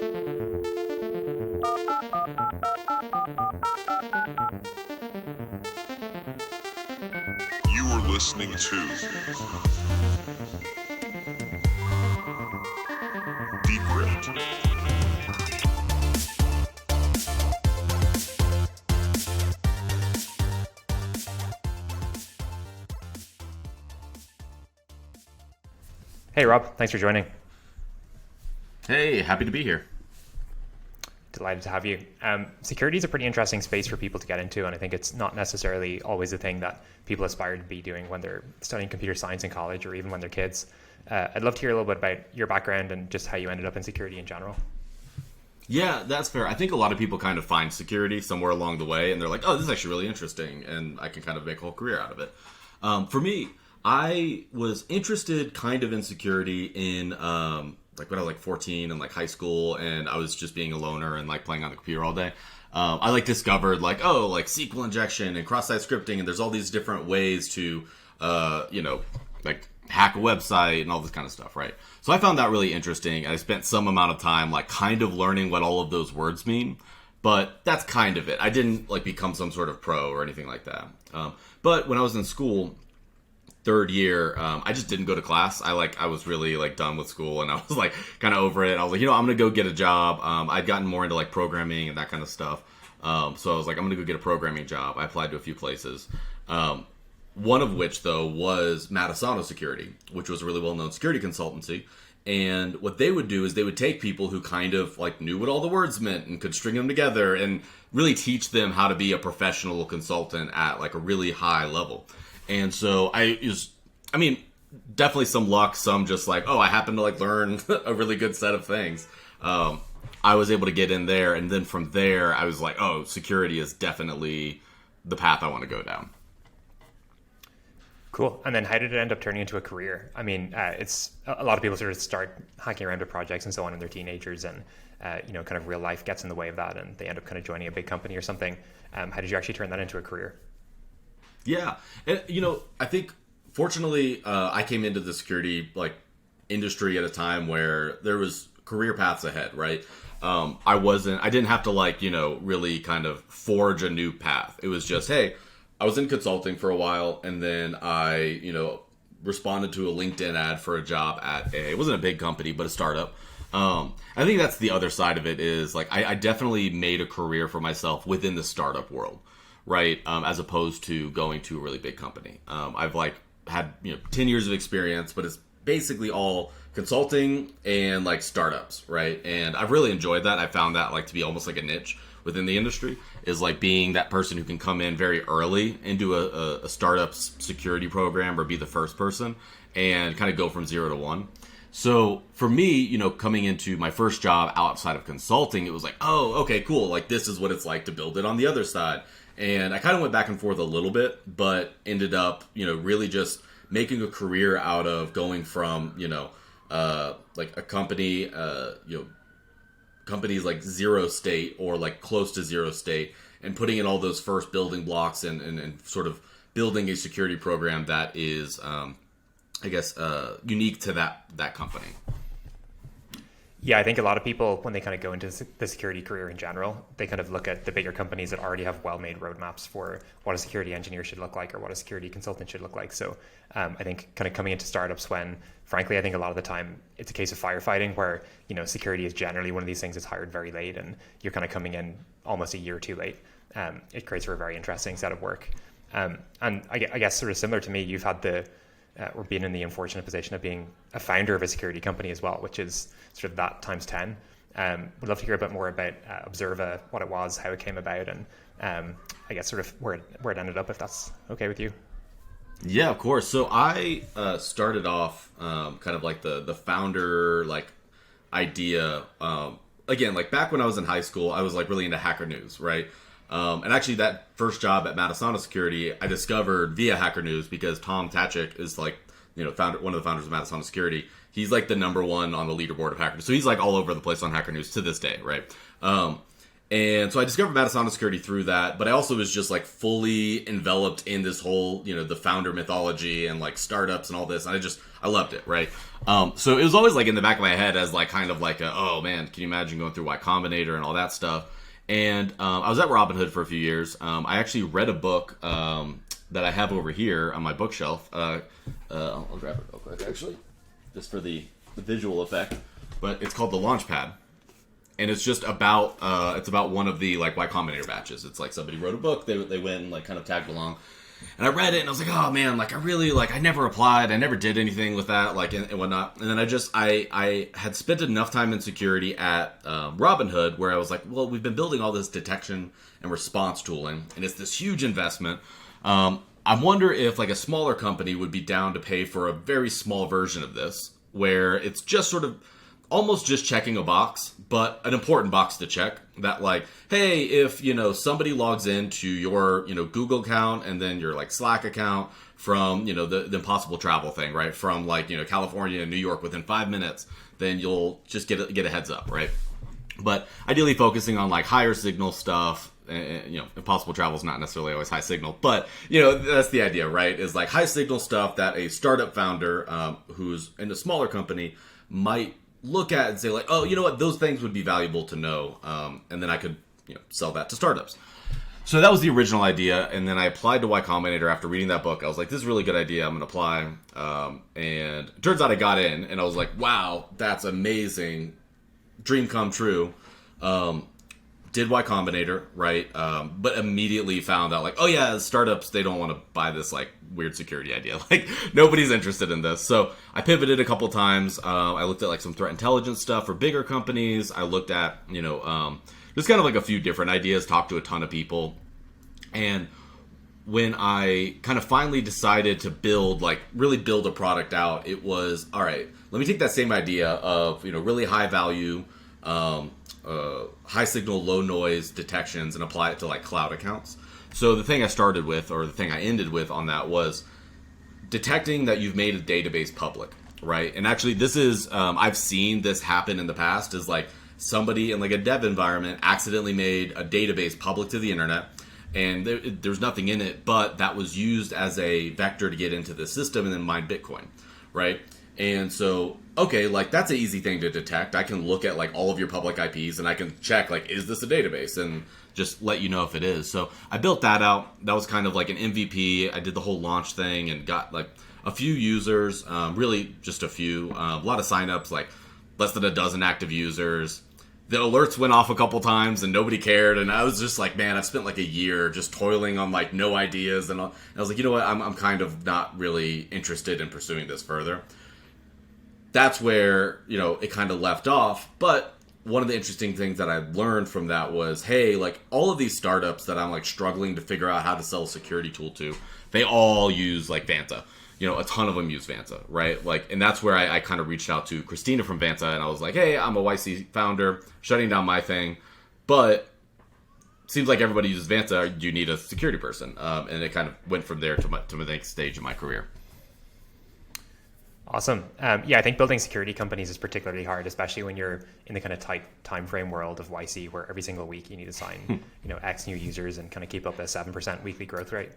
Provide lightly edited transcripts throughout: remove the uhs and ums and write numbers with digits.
You are listening to Decrypt. Hey Rob, thanks for joining. Hey, happy to be here. Delighted to have you. Security is a pretty interesting space for people to get into, and I think it's not necessarily always a thing that people aspire to be doing when they're studying computer science in college or even when they're kids. I'd love to hear a little bit about your background and just how you ended up in security in general. Yeah, that's fair. I think a lot of people kind of find security somewhere along the way, and they're like, oh, this is actually really interesting, and I can kind of make a whole career out of it. For me, I was interested kind of in security in like when I was like 14 and like high school, and I was just being a loner and like playing on the computer all day. I like discovered like, oh, like SQL injection and cross-site scripting, and there's all these different ways to, like hack a website and all this kind of stuff, right? So I found that really interesting, and I spent some amount of time like kind of learning what all of those words mean, but that's kind of it. I didn't like become some sort of pro or anything like that. But when I was in school, third year, I just didn't go to class. I was really like done with school, and I was like kind of over it. I was like, I'm gonna go get a job. I'd gotten more into like programming and that kind of stuff. So I was like, I'm gonna go get a programming job. I applied to a few places. One of which though was Matisano Security, which was a really well-known security consultancy. And what they would do is they would take people who kind of like knew what all the words meant and could string them together and really teach them how to be a professional consultant at like a really high level. And so definitely some luck, some just like, oh, I happened to like learn a really good set of things. I was able to get in there, and then from there, I was like, oh, security is definitely the path I want to go down. Cool. And then how did it end up turning into a career? I mean, it's a lot of people sort of start hacking around to projects and so on in their teenagers, and kind of real life gets in the way of that, and they end up kind of joining a big company or something. How did you actually turn that into a career? Yeah. And, I think fortunately, I came into the security like industry at a time where there was career paths ahead, right? I didn't have to like, really kind of forge a new path. It was just, hey, I was in consulting for a while, and then I, responded to a LinkedIn ad for a job at it wasn't a big company, but a startup. I think that's the other side of it is like, I definitely made a career for myself within the startup world. Right, as opposed to going to a really big company. I've like had 10 years of experience, but it's basically all consulting and like startups, right? And I've really enjoyed that. I found that like to be almost like a niche within the industry, is like being that person who can come in very early into a startup's security program or be the first person and kind of go from 0 to 1. So for me, coming into my first job outside of consulting, it was like, oh, okay, cool. Like this is what it's like to build it on the other side. And I kind of went back and forth a little bit, but ended up, really just making a career out of going from, like a company, companies like zero state or like close to zero state, and putting in all those first building blocks and sort of building a security program that is, unique to that company. Yeah, I think a lot of people, when they kind of go into the security career in general, they kind of look at the bigger companies that already have well-made roadmaps for what a security engineer should look like or what a security consultant should look like. So I think kind of coming into startups when, frankly, I think a lot of the time it's a case of firefighting where, security is generally one of these things that's hired very late and you're kind of coming in almost a year too late. It creates for a very interesting set of work. And I guess sort of similar to me, you've had or being in the unfortunate position of being a founder of a security company as well, which is sort of that times 10. Would love to hear a bit more about Observa, what it was, how it came about, and I guess sort of where it ended up, if that's okay with you. Yeah, of course. So I started off kind of like the founder like idea. Again, like back when I was in high school, I was like really into Hacker News, right? And actually that first job at Matisano Security, I discovered via Hacker News because Tom Tachik is like, one of the founders of Matisano Security. He's like the number one on the leaderboard of Hacker News. So he's like all over the place on Hacker News to this day, right? And so I discovered Matasana Security through that, but I also was just like fully enveloped in this whole, the founder mythology and like startups and all this. And I loved it, right? So it was always like in the back of my head as like kind of like oh man, can you imagine going through Y Combinator and all that stuff? And I was at Robinhood for a few years. I actually read a book that I have over here on my bookshelf. I'll grab it real quick, actually, just for the visual effect. But it's called The Launchpad. And it's just about one of the like Y Combinator batches. It's like somebody wrote a book, they went and like kind of tagged along. And I read it and I was like, oh man, like I really like I never applied, I never did anything with that, like and whatnot. And then I had spent enough time in security at Robinhood where I was like, well, we've been building all this detection and response tooling, and it's this huge investment. I wonder if like a smaller company would be down to pay for a very small version of this, where it's just sort of almost just checking a box, but an important box to check that like, hey, if, somebody logs into your, Google account and then your like Slack account from, the impossible travel thing, right? From like, California and New York within 5 minutes, then you'll just get a heads up, right? But ideally focusing on like higher signal stuff, impossible travel is not necessarily always high signal, but that's the idea, right? Is like high signal stuff that a startup founder who's in a smaller company might look at and say like, oh, you know what, those things would be valuable to know, and then I could sell that to startups. So that was the original idea, and then I applied to Y Combinator after reading that book. I was like, this is a really good idea, I'm going to apply, and it turns out I got in, and I was like, wow, that's amazing, dream come true. Did Y Combinator, right? But immediately found out like, oh yeah, startups, they don't want to buy this like weird security idea. Like nobody's interested in this. So I pivoted a couple times. I looked at like some threat intelligence stuff for bigger companies. I looked at, just kind of like a few different ideas, talked to a ton of people. And when I kind of finally decided to really build a product out, it was, all right, let me take that same idea of, really high value, high signal, low noise detections and apply it to like cloud accounts. So the thing I started with, or the thing I ended with on that, was detecting that you've made a database public, right? And actually this is, I've seen this happen in the past, is like somebody in like a dev environment accidentally made a database public to the internet, and there's nothing in it, but that was used as a vector to get into the system and then mine Bitcoin, right? And so, okay, like that's an easy thing to detect. I can look at like all of your public IPs and I can check like, is this a database? And just let you know if it is. So I built that out. That was kind of like an MVP. I did the whole launch thing and got like a few users, really just a few, a lot of signups, like less than a dozen active users. The alerts went off a couple times and nobody cared. And I was just like, man, I've spent like a year just toiling on like no ideas. And I was like, you know what? I'm kind of not really interested in pursuing this further. That's where, it kind of left off. But one of the interesting things that I learned from that was, hey, like all of these startups that I'm like struggling to figure out how to sell a security tool to, they all use like Vanta. A ton of them use Vanta, right? Like, and that's where I kind of reached out to Christina from Vanta, and I was like, hey, I'm a YC founder, shutting down my thing, but seems like everybody uses Vanta. You need a security person, and it kind of went from there to the next stage of my career. Awesome. I think building security companies is particularly hard, especially when you're in the kind of tight time frame world of YC, where every single week you need to sign, X new users and kind of keep up a 7% weekly growth rate.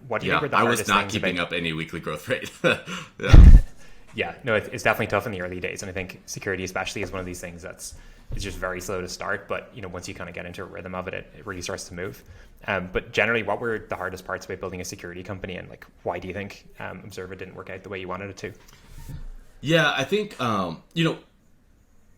What do you think were the hardest things? I was not keeping up any weekly growth rate. It's definitely tough in the early days, and I think security, especially, is one of these things it's just very slow to start. But once you kind of get into a rhythm of it, it really starts to move. But generally, what were the hardest parts about building a security company, and like why do you think Observa didn't work out the way you wanted it to? Yeah, I think I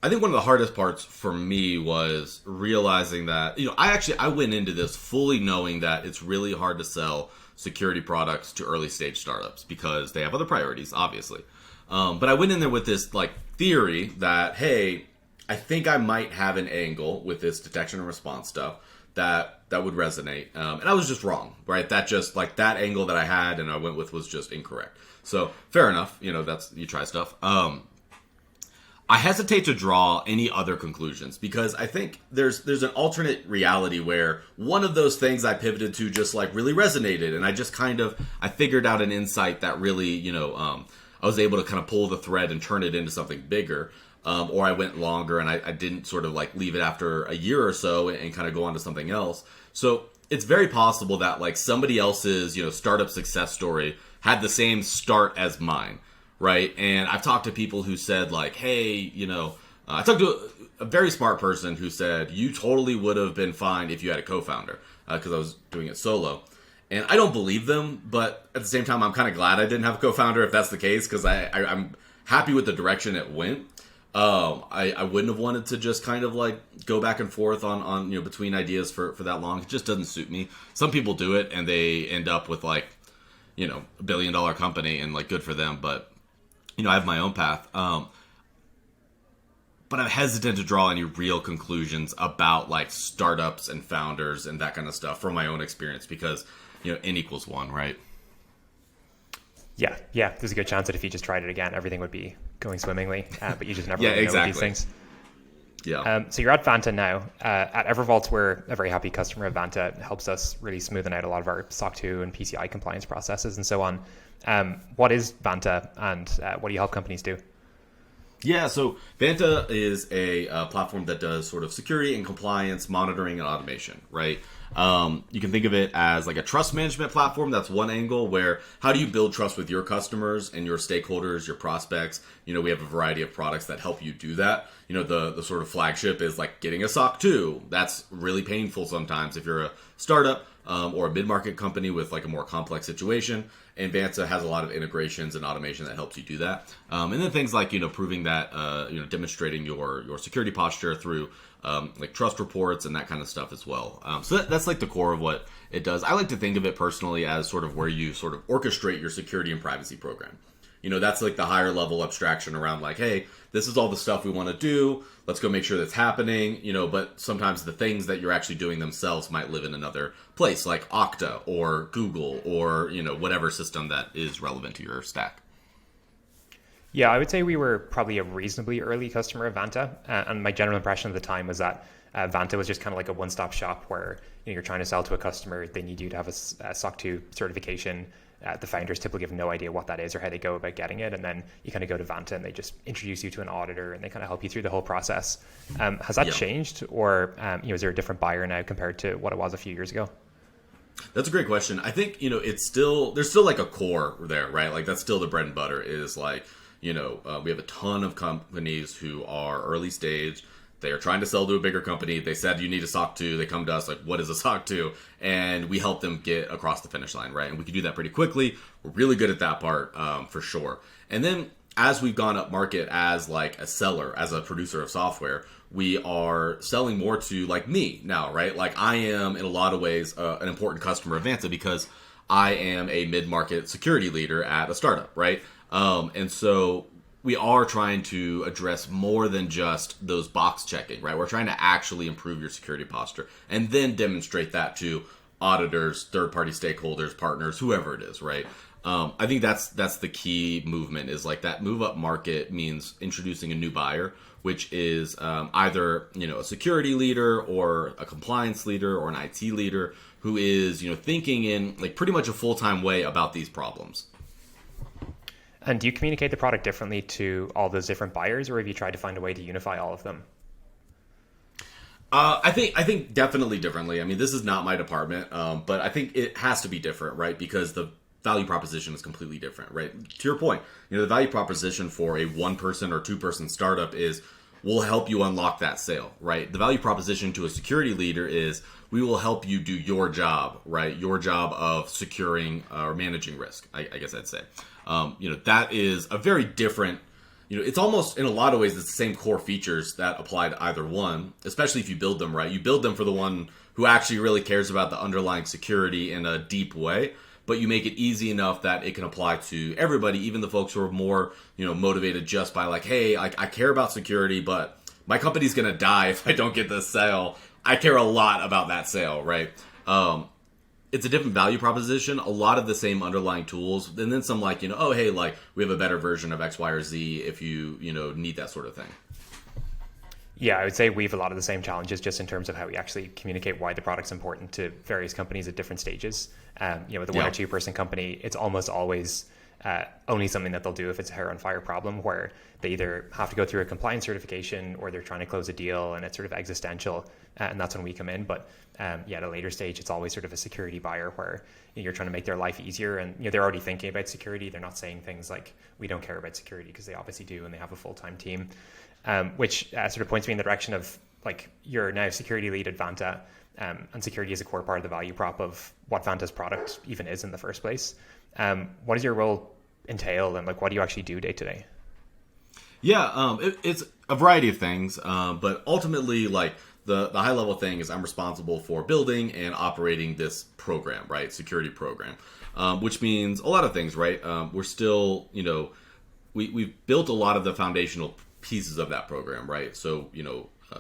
think one of the hardest parts for me was realizing that I went into this fully knowing that it's really hard to sell security products to early stage startups because they have other priorities, obviously. But I went in there with this like theory that, hey, I think I might have an angle with this detection and response stuff that would resonate. And I was just wrong, right? That just like that angle that I had and I went with was just incorrect. So fair enough. That's, you try stuff. I hesitate to draw any other conclusions because I think there's an alternate reality where one of those things I pivoted to just like really resonated. And I just I figured out an insight that really, I was able to kind of pull the thread and turn it into something bigger. or I went longer and I didn't sort of like leave it after a year or so and kind of go on to something else. So it's very possible that like somebody else's, startup success story had the same start as mine, right? And I've talked to people who said like, hey, I talked to a very smart person who said, you totally would have been fine if you had a co-founder, because I was doing it solo. And I don't believe them, but at the same time, I'm kind of glad I didn't have a co-founder if that's the case, because I'm happy with the direction it went. I wouldn't have wanted to just kind of like go back and forth on between ideas for that long. It just doesn't suit me. Some people do it and they end up with like, $1 billion company, and like good for them. But, I have my own path. But I'm hesitant to draw any real conclusions about like startups and founders and that kind of stuff from my own experience, because, n equals 1, right? Yeah. There's a good chance that if you just tried it again, everything would be going swimmingly, but you just never Yeah, really know exactly. these things. Yeah. So you're at Vanta now. At Evervault, we're a very happy customer of Vanta. It helps us really smoothen out a lot of our SOC 2 and PCI compliance processes and so on. What is Vanta, and what do you help companies do? Yeah, so Vanta is a platform that does sort of security and compliance monitoring and automation, right? You can think of it as like a trust management platform. That's one angle, where how do you build trust with your customers and your stakeholders, your prospects? We have a variety of products that help you do that. The sort of flagship is like getting a SOC 2. That's really painful sometimes if you're a startup or a mid-market company with like a more complex situation. And Vanta has a lot of integrations and automation that helps you do that. And then things like, proving that, demonstrating your security posture through like trust reports and that kind of stuff as well. So that's like the core of what it does. I like to think of it personally as sort of where you sort of orchestrate your security and privacy program. That's like the higher level abstraction around like, hey, this is all the stuff we want to do. Let's go make sure that's happening, but sometimes the things that you're actually doing themselves might live in another place, like Okta or Google or, whatever system that is relevant to your stack. Yeah, I would say we were probably a reasonably early customer of Vanta. And my general impression at the time was that Vanta was just kind of like a one-stop shop where you're trying to sell to a customer. They need you to have a SOC 2 certification. The founders typically have no idea what that is or how they go about getting it. And then you kind of go to Vanta and they just introduce you to an auditor and they kind of help you through the whole process. Has that changed, or is there a different buyer now compared to what it was a few years ago? That's a great question. I think, there's still like a core there, right? Like that's still the bread and butter is like, we have a ton of companies who are early stage. They are trying to sell to a bigger company. They said, you need a SOC 2. They come to us like, what is a SOC 2? And we help them get across the finish line, right? And we can do that pretty quickly. We're really good at that part for sure. And then as we've gone up market as like a seller, as a producer of software, we are selling more to like me now, right? Like I am in a lot of ways an important customer of Vanta because I am a mid-market security leader at a startup, right? And so we are trying to address more than just those box checking, right? We're trying to actually improve your security posture and then demonstrate that to auditors, third-party stakeholders, partners, whoever it is, right? I think that's the key movement is like that move up market means introducing a new buyer, which is either, a security leader or a compliance leader or an IT leader who is, thinking in like pretty much a full-time way about these problems. And do you communicate the product differently to all those different buyers, or have you tried to find a way to unify all of them? I think definitely differently. I mean, this is not my department, but I think it has to be different, right? Because the value proposition is completely different, right? To your point, the value proposition for a one-person or two-person startup is we'll help you unlock that sale, right? The value proposition to a security leader is we will help you do your job, right? Your job of securing or managing risk, I guess I'd say. That is a very different, it's almost in a lot of ways it's the same core features that apply to either one, especially if you build them right. You build them for the one who actually really cares about the underlying security in a deep way, but you make it easy enough that it can apply to everybody, even the folks who are more, motivated just by like, hey, I care about security, but my company's going to die if I don't get this sale. I care a lot about that sale, right? It's a different value proposition, a lot of the same underlying tools, and then some like, oh, hey, like we have a better version of X, Y, or Z if you, need that sort of thing. Yeah, I would say we have a lot of the same challenges just in terms of how we actually communicate why the product's important to various companies at different stages. With a one or two person company, it's almost always only something that they'll do if it's a hair on fire problem where they either have to go through a compliance certification or they're trying to close a deal and it's sort of existential, and that's when we come in. But at a later stage, it's always sort of a security buyer where you're trying to make their life easier, and they're already thinking about security. They're not saying things like, we don't care about security, because they obviously do, and they have a full-time team, which sort of points me in the direction of, like, you're now security lead at Vanta, and security is a core part of the value prop of what Vanta's product even is in the first place. What does your role entail, and like what do you actually do day to day? Yeah, it's a variety of things, but ultimately, like the high level thing is I'm responsible for building and operating this program, right? Security program, which means a lot of things, right? We're still, we've built a lot of the foundational pieces of that program, right? So,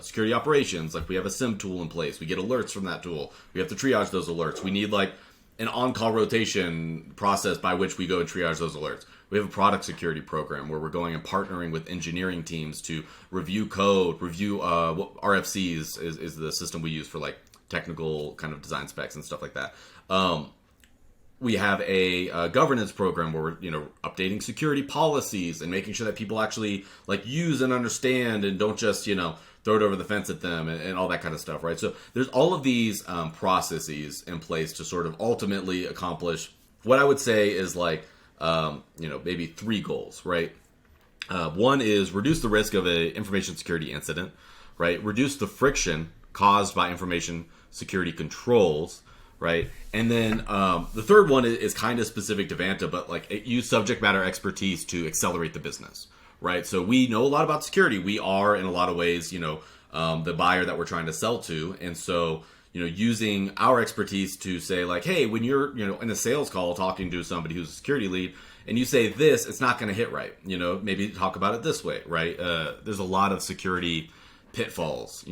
security operations, like we have a SIM tool in place. We get alerts from that tool. We have to triage those alerts. We need like an on-call rotation process by which we go and triage those alerts. We have a product security program where we're going and partnering with engineering teams to review code, review what RFCs is the system we use for like technical kind of design specs and stuff like that. We have a governance program where we're updating security policies and making sure that people actually like use and understand and don't just throw it over the fence at them and all that kind of stuff, right? So there's all of these processes in place to sort of ultimately accomplish what I would say is like maybe three goals, right? One is reduce the risk of an information security incident, right? Reduce the friction caused by information security controls, right? And then the third one is kind of specific to Vanta, but like use subject matter expertise to accelerate the business, right? So we know a lot about security. We are in a lot of ways, the buyer that we're trying to sell to. And so, using our expertise to say like, hey, when you're, in a sales call talking to somebody who's a security lead and you say this, it's not going to hit right. Maybe talk about it this way, right? There's a lot of security pitfalls,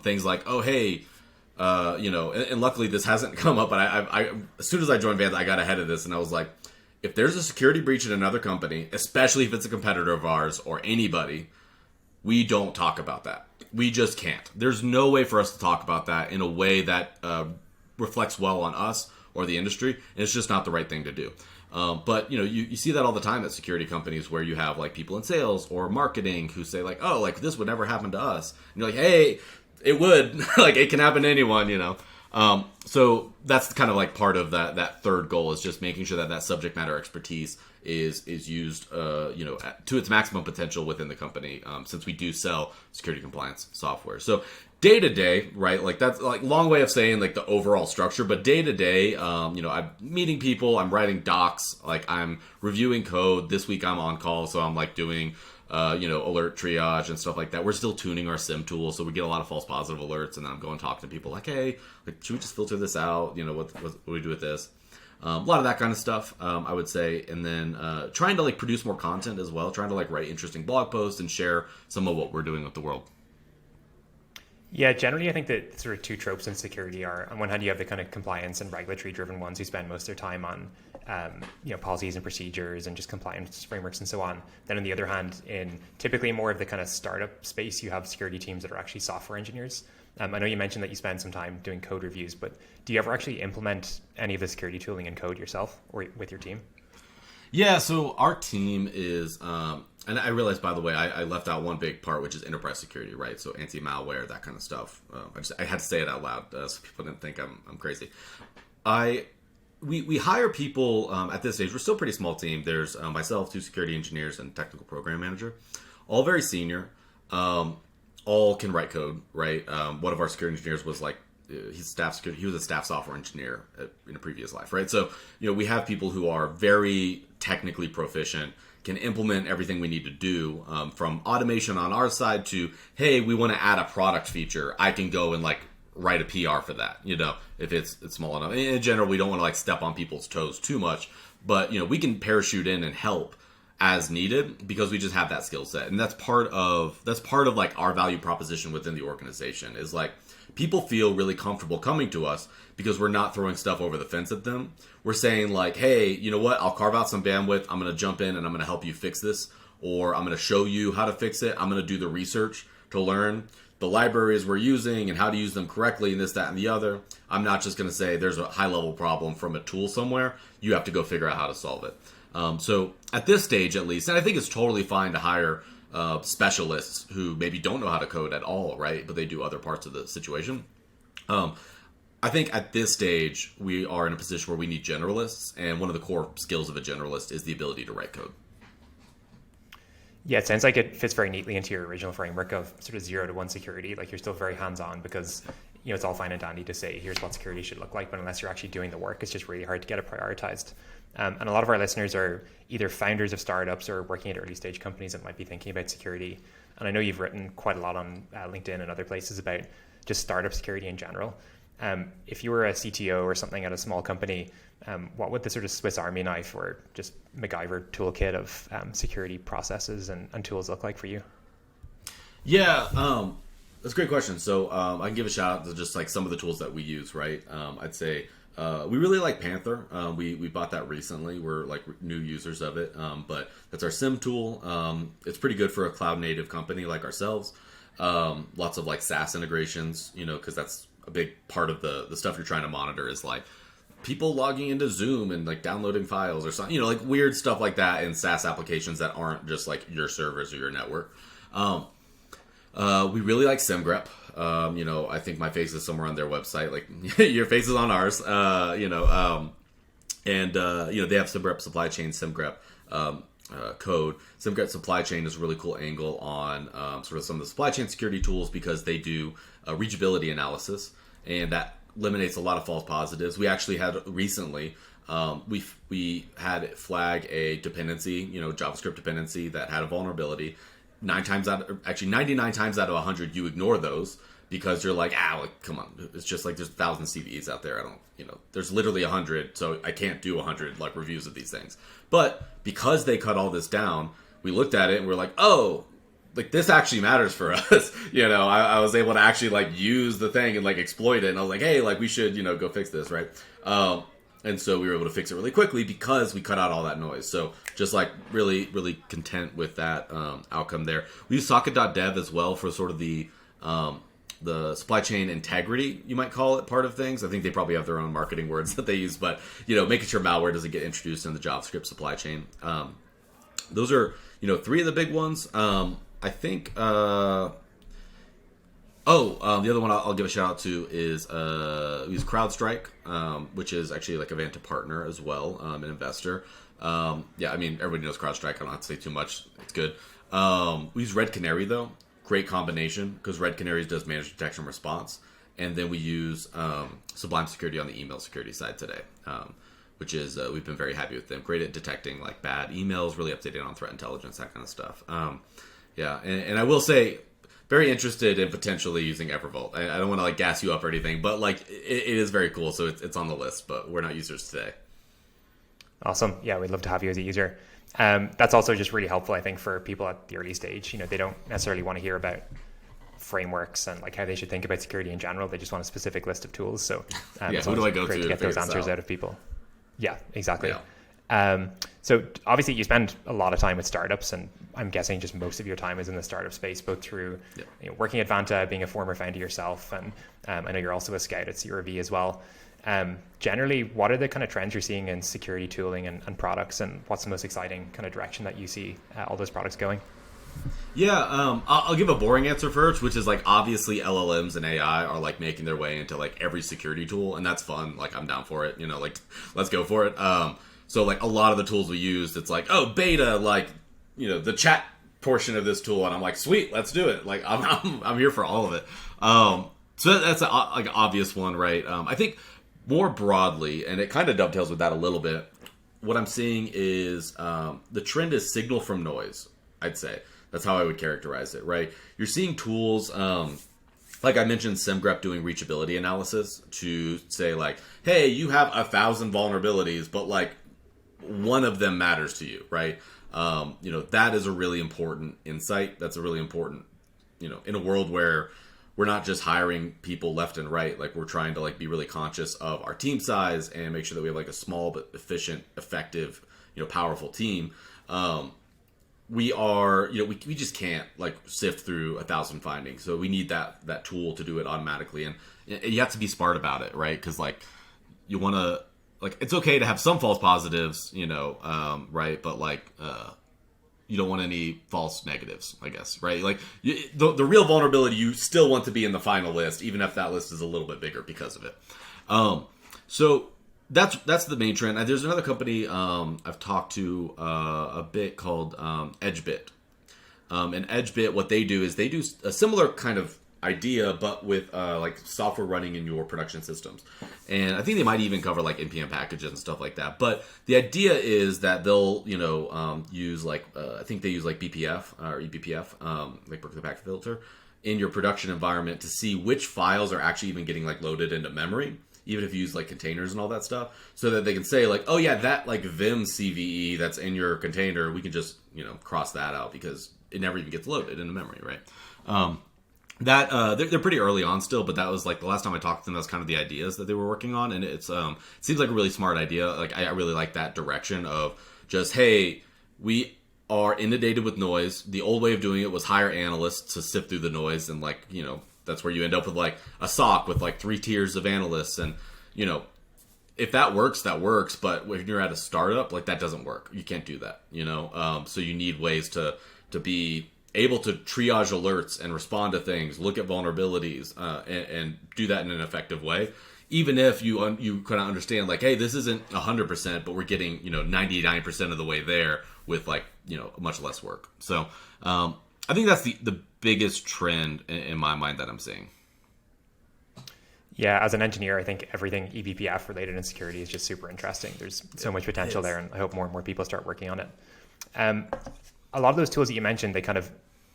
things like, oh, hey, and luckily this hasn't come up, but I as soon as I joined Vanta, I got ahead of this and I was like, if there's a security breach in another company, especially if it's a competitor of ours or anybody, we don't talk about that. We just can't. There's no way for us to talk about that in a way that reflects well on us or the industry, and it's just not the right thing to do. But you see that all the time at security companies where you have like people in sales or marketing who say like, oh, like this would never happen to us. And you're like, hey, it would. Like it can happen to anyone, So that's kind of like part of that third goal is just making sure that subject matter expertise is used, to its maximum potential within the company, since we do sell security compliance software. So day to day, right? Like that's like long way of saying like the overall structure, but day to day, I'm meeting people, I'm writing docs, like I'm reviewing code. This week I'm on call, so I'm like doing alert triage and stuff like that. We're still tuning our SIM tool, so we get a lot of false positive alerts, and then I'm going to talk to people like, hey, like, should we just filter this out? What do we do with this? A lot of that kind of stuff, I would say. And then trying to like produce more content as well, trying to like write interesting blog posts and share some of what we're doing with the world. Yeah, generally I think that sort of two tropes in security are, on one hand, you have the kind of compliance and regulatory driven ones who spend most of their time on policies and procedures and just compliance frameworks and so on. Then on the other hand, in typically more of the kind of startup space, you have security teams that are actually software engineers. I know you mentioned that you spend some time doing code reviews, but do you ever actually implement any of the security tooling in code yourself or with your team? Yeah, so our team is, and I realized, by the way, I left out one big part, which is enterprise security, right? So anti-malware, that kind of stuff. I had to say it out loud so people didn't think I'm crazy. We hire people at this stage. We're still a pretty small team. There's myself, 2 security engineers, and technical program manager, all very senior. All can write code, right? One of our security engineers was like, he was a staff software engineer in a previous life, right? So, we have people who are very technically proficient, can implement everything we need to do, from automation on our side to, hey, we want to add a product feature. I can go and like write a PR for that, if it's small enough. In general, we don't want to like step on people's toes too much, but we can parachute in and help as needed because we just have that skill set. And that's part of like our value proposition within the organization is like people feel really comfortable coming to us because we're not throwing stuff over the fence at them. We're saying like, hey, you know what? I'll carve out some bandwidth. I'm going to jump in and I'm going to help you fix this, or I'm going to show you how to fix it. I'm going to do the research to learn the libraries we're using and how to use them correctly and this, that, and the other. I'm not just going to say there's a high level problem from a tool somewhere. You have to go figure out how to solve it. So at this stage, at least, and I think it's totally fine to hire specialists who maybe don't know how to code at all, right? But they do other parts of the situation. I think at this stage, we are in a position where we need generalists, and one of the core skills of a generalist is the ability to write code. Yeah, it sounds like it fits very neatly into your original framework of sort of 0 to 1 security. Like you're still very hands-on because, you know, it's all fine and dandy to say, here's what security should look like, but unless you're actually doing the work, it's just really hard to get it prioritized. And a lot of our listeners are either founders of startups or working at early stage companies that might be thinking about security. And I know you've written quite a lot on LinkedIn and other places about just startup security in general. If you were a CTO or something at a small company, what would the sort of Swiss Army knife or just MacGyver toolkit of security processes and tools look like for you? Yeah, that's a great question. So I can give a shout out to just like some of the tools that we use, right? I'd say we really like Panther. We bought that recently. We're like new users of it, but that's our SIM tool. It's pretty good for a cloud native company like ourselves. Lots of like SaaS integrations, you know, because that's a big part of the stuff you're trying to monitor is like people logging into Zoom and like downloading files or something, you know, like weird stuff like that in SaaS applications that aren't just like your servers or your network. We really like SimGrep. You know, I think my face is somewhere on their website. Like your face is on ours. You know, and you know they have SimGrep supply chain, SimGrep code. SimGrep supply chain is a really cool angle on sort of some of the supply chain security tools because they do reachability analysis, and that eliminates a lot of false positives. We actually had recently. We had it flag a dependency, you know, JavaScript dependency that had a vulnerability. 99 times out of 100, you ignore those because you're like, like, come on, it's just like there's 1,000 CVEs out there. I don't, you know, there's literally 100, so I can't do 100 like reviews of these things. But because they cut all this down, we looked at it and we're like, oh, like this actually matters for us. You know, I was able to actually like use the thing and like exploit it, and I was like, hey, like we should, you know, go fix this, right? And so we were able to fix it really quickly because we cut out all that noise. So just like really, really content with that outcome there. We use socket.dev as well for sort of the supply chain integrity, you might call it, part of things. I think they probably have their own marketing words that they use, but you know, making sure malware doesn't get introduced in the JavaScript supply chain. Those are, you know, three of the big ones. I think. The other one I'll give a shout out to is we use CrowdStrike, which is actually like a Vanta partner as well, an investor. Yeah, I mean, everybody knows CrowdStrike. I don't have to say too much. It's good. We use Red Canary, though. Great combination, because Red Canary does managed detection response. And then we use Sublime Security on the email security side today, which is, we've been very happy with them. Great at detecting like bad emails, really up to date on threat intelligence, that kind of stuff. Yeah, and I will say, very interested in potentially using Evervault. I don't want to like gas you up or anything, but like it is very cool. So it's on the list, but we're not users today. Awesome. Yeah, we'd love to have you as a user. That's also just really helpful, I think, for people at the early stage. You know, they don't necessarily want to hear about frameworks and like how they should think about security in general. They just want a specific list of tools. So yeah, who do I go to get those answers out of people? Yeah, exactly. Yeah. So obviously you spend a lot of time with startups, and I'm guessing just most of your time is in the startup space, both through you know, working at Vanta, being a former founder yourself, and I know you're also a scout at CRV as well. Generally, what are the kind of trends you're seeing in security tooling and products, and what's the most exciting kind of direction that you see all those products going? Yeah, I'll give a boring answer first, which is like obviously LLMs and AI are like making their way into like every security tool, and that's fun. Like I'm down for it, you know, like let's go for it. So like a lot of the tools we used, it's like, oh, beta, like, you know, the chat portion of this tool, and I'm like, sweet, let's do it. Like I'm here for all of it. So that's like an obvious one, right? I think more broadly, and it kind of dovetails with that a little bit. What I'm seeing is the trend is signal from noise. I'd say that's how I would characterize it, right? You're seeing tools. Like I mentioned, SimGrep doing reachability analysis to say like, hey, you have 1,000 vulnerabilities, but like one of them matters to you, right? You know, that is a really important insight. That's a really important, you know, in a world where we're not just hiring people left and right, like we're trying to like be really conscious of our team size and make sure that we have like a small but efficient, effective, you know, powerful team. We are, you know, we just can't like sift through 1,000 findings. So we need that tool to do it automatically. And you have to be smart about it, right? Because like you want to like it's okay to have some false positives, right? But you don't want any false negatives, I guess, right? Like the real vulnerability, you still want to be in the final list, even if that list is a little bit bigger because of it. So that's the main trend. There's another company I've talked to a bit called EdgeBit. And EdgeBit, what they do is they do a similar kind of idea, but with like software running in your production systems. And I think they might even cover like NPM packages and stuff like that. But the idea is that they'll, use like, I think they use like BPF or eBPF, like Berkeley Packet Filter, in your production environment to see which files are actually even getting like loaded into memory, even if you use like containers and all that stuff, so that they can say like, oh yeah, that like Vim CVE that's in your container, we can just, cross that out because it never even gets loaded into memory, right? They're pretty early on still, but that was like the last time I talked to them, that's kind of the ideas that they were working on. And it seems like a really smart idea. Like I really like that direction of just, hey, we are inundated with noise. The old way of doing it was hire analysts to sift through the noise. And like, that's where you end up with like a SOC with like 3 tiers of analysts. And, if that works, that works. But when you're at a startup, like that doesn't work. You can't do that, so you need ways to be able to triage alerts and respond to things, look at vulnerabilities, and do that in an effective way. Even if you kind of understand, like, hey, this isn't 100%, but we're getting 99% of the way there with like much less work. So I think that's the biggest trend in my mind that I'm seeing. Yeah, as an engineer, I think everything eBPF related in security is just super interesting. There's so much potential there, and I hope more and more people start working on it. A lot of those tools that you mentioned,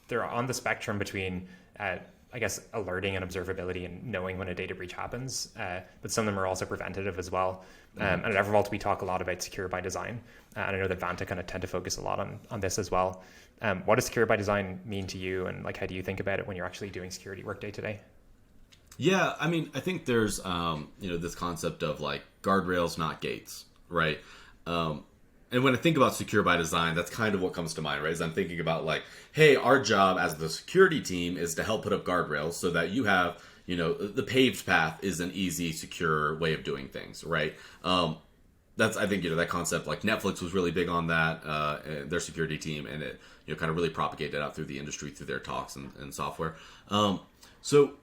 they're on the spectrum between, I guess, alerting and observability and knowing when a data breach happens. But some of them are also preventative as well. And at Evervault, we talk a lot about secure by design. And I know that Vanta kind of tend to focus a lot on this as well. What does secure by design mean to you? And like, how do you think about it when you're actually doing security work day to day? Yeah, I mean, I think there's, this concept of like guardrails, not gates, right? And when I think about secure by design, that's kind of what comes to mind, right? Is I'm thinking about like, hey, our job as the security team is to help put up guardrails so that you have, the paved path is an easy, secure way of doing things, right? That's, I think, that concept, like Netflix was really big on that, their security team, and it, kind of really propagated out through the industry through their talks and software. So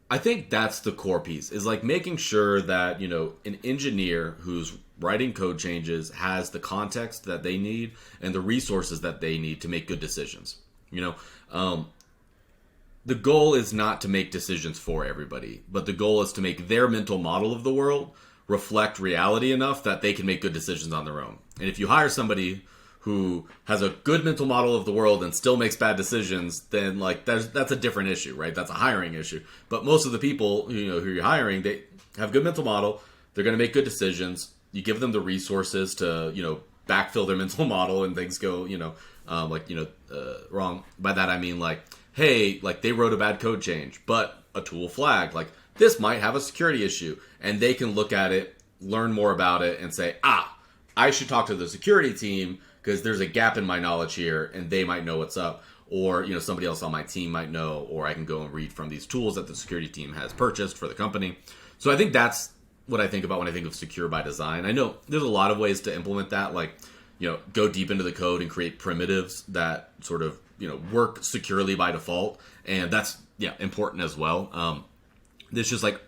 I think that's the core piece, is like making sure that, an engineer who's writing code changes has the context that they need and the resources that they need to make good decisions. The goal is not to make decisions for everybody, but the goal is to make their mental model of the world reflect reality enough that they can make good decisions on their own. And if you hire somebody who has a good mental model of the world and still makes bad decisions, then like that's a different issue, right? That's a hiring issue. But most of the people, who you're hiring, they have a good mental model. They're going to make good decisions. You give them the resources to, backfill their mental model and things go, wrong. By that I mean like, hey, like they wrote a bad code change, but a tool flagged, like this might have a security issue, and they can look at it, learn more about it, and say, I should talk to the security team because there's a gap in my knowledge here, and they might know what's up, or somebody else on my team might know, or I can go and read from these tools that the security team has purchased for the company. So I think that's what I think about when I think of secure by design. I know there's a lot of ways to implement that, like go deep into the code and create primitives that sort of work securely by default, and that's important as well. There's just like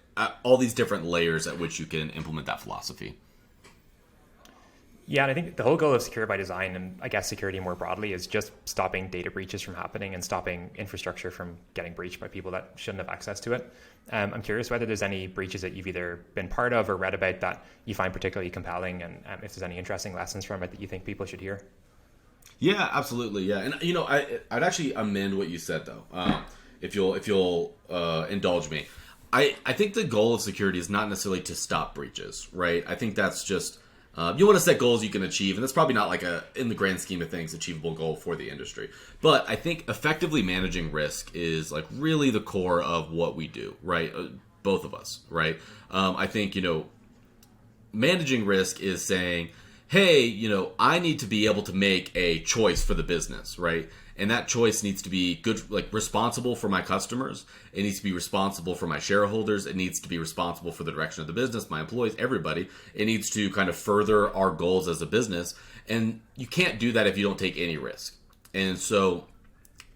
all these different layers at which you can implement that philosophy. Yeah, and I think the whole goal of secure by design, and I guess security more broadly, is just stopping data breaches from happening and stopping infrastructure from getting breached by people that shouldn't have access to it. I'm curious whether there's any breaches that you've either been part of or read about that you find particularly compelling, and if there's any interesting lessons from it that you think people should hear. Yeah, absolutely. Yeah, and I'd actually amend what you said though, if you'll indulge me. I think the goal of security is not necessarily to stop breaches, right? I think that's just you want to set goals you can achieve, and that's probably not like in the grand scheme of things, achievable goal for the industry. But I think effectively managing risk is like really the core of what we do, right? Both of us, right? I think, managing risk is saying, hey, I need to be able to make a choice for the business, right? And that choice needs to be good, like responsible for my customers. It needs to be responsible for my shareholders. It needs to be responsible for the direction of the business, my employees, everybody. It needs to kind of further our goals as a business. And you can't do that if you don't take any risk. And so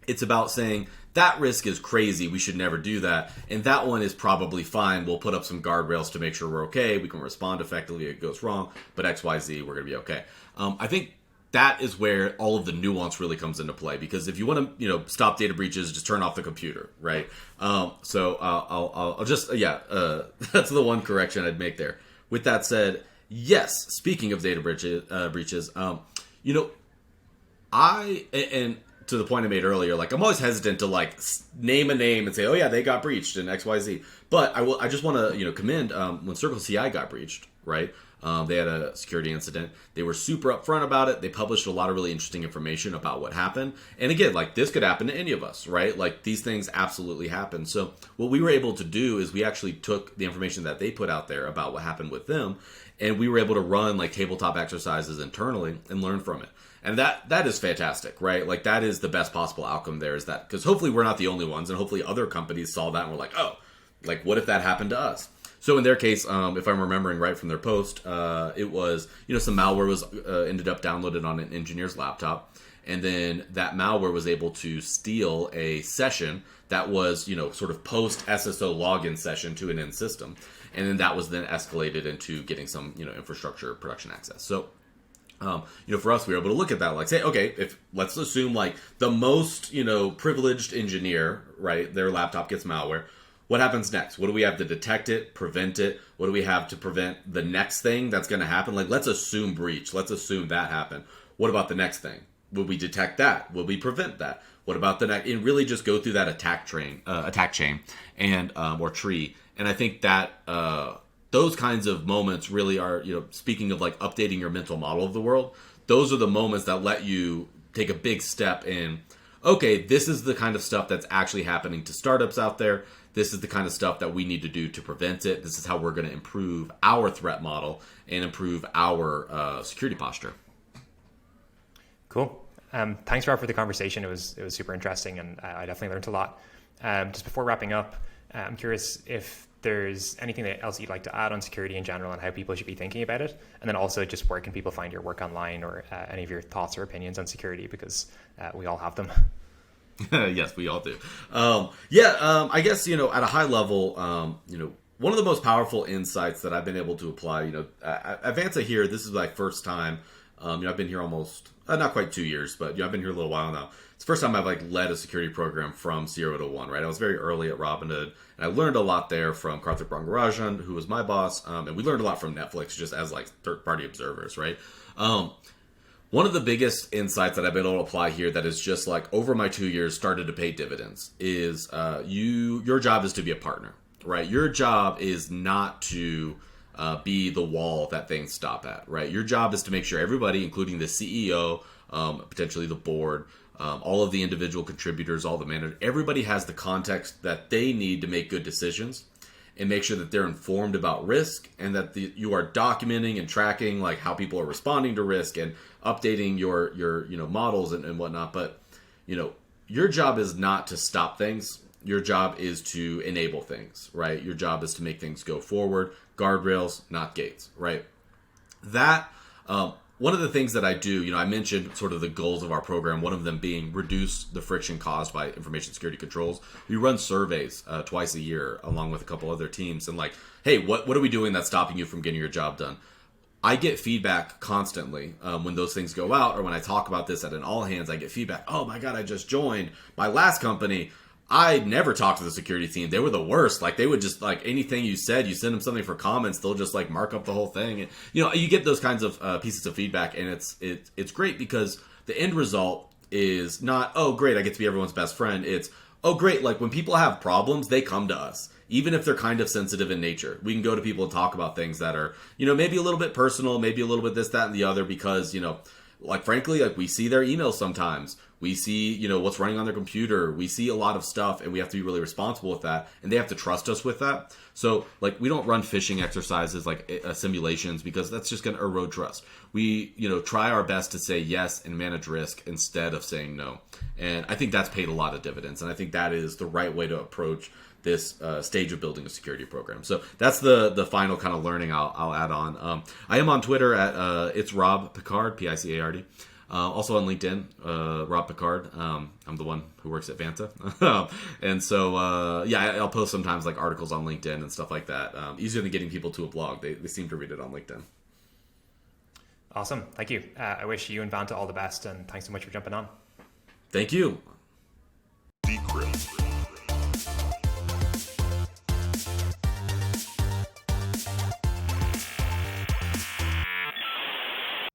it's about saying that risk is crazy. We should never do that. And that one is probably fine. We'll put up some guardrails to make sure we're okay. We can respond effectively if it goes wrong. But X, Y, Z, we're going to be okay. I think that is where all of the nuance really comes into play. Because if you want to, stop data breaches, just turn off the computer, right? So I'll just, that's the one correction I'd make there. With that said, yes, speaking of data breaches, and to the point I made earlier, like I'm always hesitant to like name a name and say, oh yeah, they got breached in X, Y, Z. But I just want to, commend when Circle CI got breached, right? They had a security incident. They were super upfront about it. They published a lot of really interesting information about what happened. And again, like this could happen to any of us, right? Like these things absolutely happen. So what we were able to do is we actually took the information that they put out there about what happened with them, and we were able to run like tabletop exercises internally and learn from it. And that is fantastic, right? Like that is the best possible outcome there, is that because hopefully we're not the only ones, and hopefully other companies saw that and were like, oh, like what if that happened to us? So in their case, if I'm remembering right from their post, it was, some malware was ended up downloaded on an engineer's laptop. And then that malware was able to steal a session that was, sort of post SSO login session to an end system. And then that was then escalated into getting some, infrastructure production access. So, for us, we were able to look at that, like say, okay, if let's assume like the most, privileged engineer, right, their laptop gets malware. What happens next? What do we have to detect it, prevent it? What do we have to prevent the next thing that's going to happen? Like, let's assume breach. Let's assume that happened. What about the next thing? Will we detect that? Will we prevent that? What about the next? And really just go through that attack chain, and or tree. And I think that those kinds of moments really are, speaking of like updating your mental model of the world, those are the moments that let you take a big step in, okay, this is the kind of stuff that's actually happening to startups out there. This is the kind of stuff that we need to do to prevent it. This is how we're going to improve our threat model and improve our security posture. Cool. Thanks, Rob, for the conversation. It was super interesting, and I definitely learned a lot. Just before wrapping up, I'm curious if there's anything else you'd like to add on security in general and how people should be thinking about it. And then also just where can people find your work online, or any of your thoughts or opinions on security, because we all have them. Yes, we all do. I guess, at a high level, one of the most powerful insights that I've been able to apply, at Vanta here, this is my first time. I've been here almost, not quite 2 years, but I've been here a little while now. It's the first time I've led a security program from 0 to 1, right? I was very early at Robinhood, and I learned a lot there from Karthik Rangarajan, who was my boss, and we learned a lot from Netflix just as third-party observers, right? One of the biggest insights that I've been able to apply here that is just over my 2 years started to pay dividends is your job is to be a partner, right? Your job is not to be the wall that things stop at, right? Your job is to make sure everybody, including the CEO, potentially the board, all of the individual contributors, all the managers, everybody has the context that they need to make good decisions and make sure that they're informed about risk, and that you are documenting and tracking how people are responding to risk and updating your models and whatnot. But your job is not to stop things. Your job is to enable things, right? Your job is to make things go forward. Guardrails, not gates, right? That one of the things that I do, I mentioned sort of the goals of our program, one of them being reduce the friction caused by information security controls. We run surveys twice a year along with a couple other teams, and hey, what are we doing that's stopping you from getting your job done? I get feedback constantly when those things go out, or when I talk about this at an all hands, I get feedback. Oh my God, I just joined my last company. I never talked to the security team. They were the worst. They would just anything you said, you send them something for comments, they'll just mark up the whole thing. And, you get those kinds of pieces of feedback, and it's great because the end result is not, oh great, I get to be everyone's best friend. It's, oh great, when people have problems, they come to us. Even if they're kind of sensitive in nature, we can go to people and talk about things that are, maybe a little bit personal, maybe a little bit this, that, and the other, because, frankly, we see their emails sometimes. We see, you know, what's running on their computer. We see a lot of stuff, and we have to be really responsible with that. And they have to trust us with that. So, like, we don't run phishing exercises like simulations, because that's just going to erode trust. We, you know, try our best to say yes and manage risk instead of saying no. And I think that's paid a lot of dividends. And I think that is the right way to approach this stage of building a security program. So that's the final kind of learning I'll add on. I am on Twitter at it's Rob Picard, Picard. Also on LinkedIn, Rob Picard. I'm the one who works at Vanta. And so, yeah, I'll post sometimes like articles on LinkedIn and stuff like that. Easier than getting people to a blog. They seem to read it on LinkedIn. Awesome. Thank you. I wish you and Vanta all the best, and thanks so much for jumping on. Thank you. Decrypt.